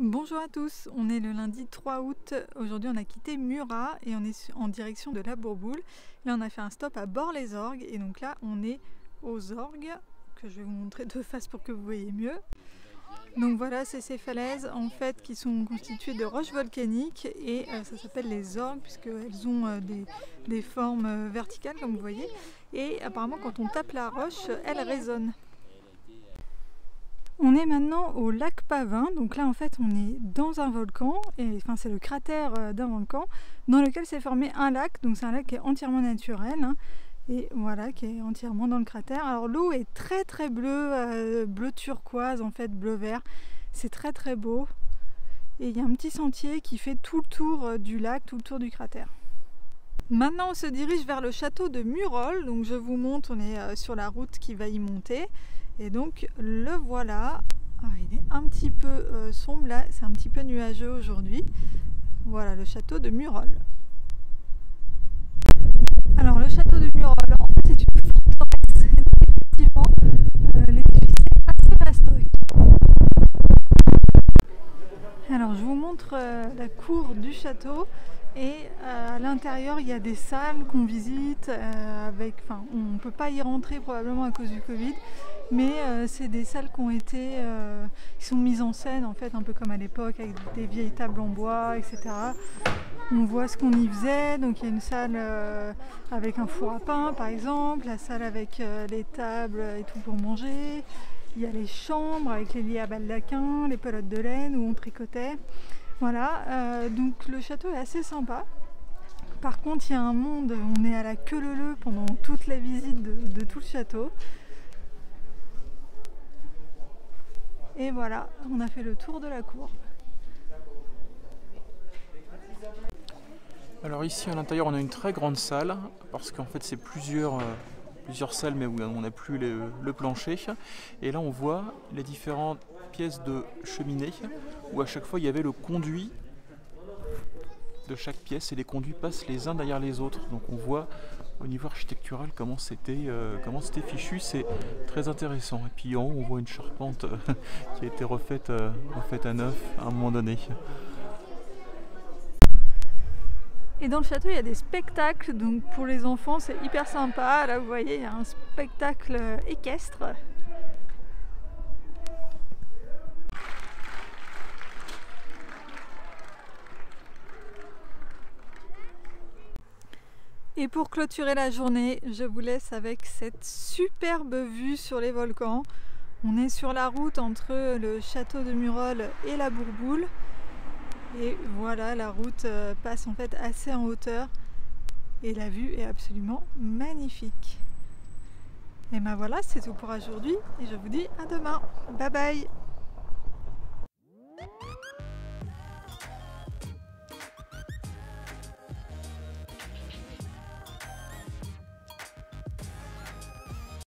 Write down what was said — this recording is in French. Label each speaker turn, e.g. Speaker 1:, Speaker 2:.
Speaker 1: Bonjour à tous, on est le lundi 3 août, aujourd'hui on a quitté Murat et on est en direction de la Bourboule. Là on a fait un stop à Bar-les-Orgues et donc là on est aux Orgues, que je vais vous montrer de face pour que vous voyez mieux. Donc voilà, c'est ces falaises en fait qui sont constituées de roches volcaniques et ça s'appelle les Orgues puisqu'elles ont des formes verticales comme vous voyez et apparemment quand on tape la roche, elle résonne. On est maintenant au lac Pavin, donc là en fait on est dans un volcan, et enfin c'est le cratère d'un volcan dans lequel s'est formé un lac, donc c'est un lac qui est entièrement naturel, hein, et voilà, qui est entièrement dans le cratère. Alors l'eau est très très bleue, bleu turquoise en fait, bleu vert, c'est très très beau, et il y a un petit sentier qui fait tout le tour du lac, tout le tour du cratère. Maintenant on se dirige vers le château de Murol, donc je vous montre, on est sur la route qui va y monter. Et donc le voilà, il est un petit peu sombre là, c'est un petit peu nuageux aujourd'hui. Voilà le château de Murol. Alors le château de Murol, en fait c'est une forteresse, effectivement l'édifice est assez mastoc. Alors je vous montre la cour du château. Et à l'intérieur il y a des salles qu'on visite on ne peut pas y rentrer probablement à cause du Covid, mais c'est des salles qui sont mises en scène en fait un peu comme à l'époque avec des vieilles tables en bois, etc. On voit ce qu'on y faisait, donc il y a une salle avec un four à pain par exemple, la salle avec les tables et tout pour manger, il y a les chambres avec les lits à baldaquin, les pelotes de laine où on tricotait. Voilà, donc le château est assez sympa. Par contre, il y a un monde, on est à la queue leu-leu pendant toute la visite de tout le château. Et voilà, on a fait le tour de la cour.
Speaker 2: Alors ici à l'intérieur on a une très grande salle, parce qu'en fait c'est plusieurs salles mais où on n'a plus le plancher. Et là on voit les différentes pièces de cheminée, où à chaque fois il y avait le conduit de chaque pièce et les conduits passent les uns derrière les autres. Donc on voit au niveau architectural comment c'était fichu, c'est très intéressant. Et puis en haut on voit une charpente qui a été refaite à neuf à un moment donné.
Speaker 1: Et dans le château il y a des spectacles, donc pour les enfants c'est hyper sympa. Là vous voyez il y a un spectacle équestre. Et pour clôturer la journée, je vous laisse avec cette superbe vue sur les volcans. On est sur la route entre le château de Murol et la Bourboule. Et voilà, la route passe en fait assez en hauteur. Et la vue est absolument magnifique. Et ben voilà, c'est tout pour aujourd'hui. Et je vous dis à demain. Bye bye!